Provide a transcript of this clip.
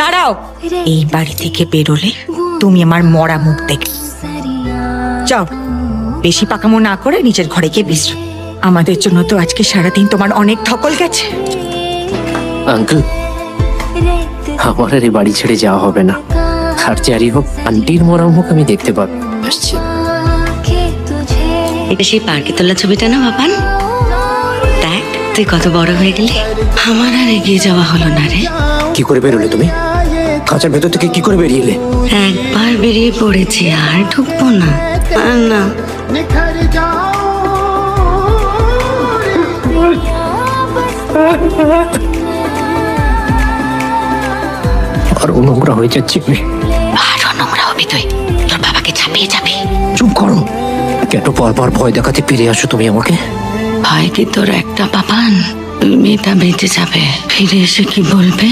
দাঁড়াও, এই বাড়ি থেকে বেরোলে তুমি আমার মরা মুখ দেখবে। যাও, বেশি পাকামো না করে নিজের ঘরে গিয়ে বিশ্রাম। আমাদের জন্য তো আজকে সারাদিন তোমার অনেক ধকল গেছে। আঙ্কেল, আমার আর এই বাড়ি ছেড়ে যাওয়া হবে না। আর যারই হোক, আন্টির মরা মুখ আমি দেখতে পাবো। আসছি। এটা সেই পার্কে তোলা ছবিটা না বাবান? দেখ তুই কত বড় হয়ে গেলি। আমার আর এগিয়ে যাওয়া হলো না রে। কি করে বেরোলে তুমি? খাঁচার ভেতর থেকে কি করে বেরিয়েলে? একবার বেরিয়ে পড়েছি, আর ঢুকবো না। আর না, আরো নোংরা হয়ে যাচ্ছে। আরো নোংরা হবি তুই। তোর বাবাকে ছাপিয়ে যাবি। চুপ করো। কেন বারবার ভয় দেখাতে ফিরে আসো তুমি আমাকে? ভয় কি তোর একটা বাবান? তুই মেয়েটা বেঁচে যাবে, ফিরে এসে কি বলবে?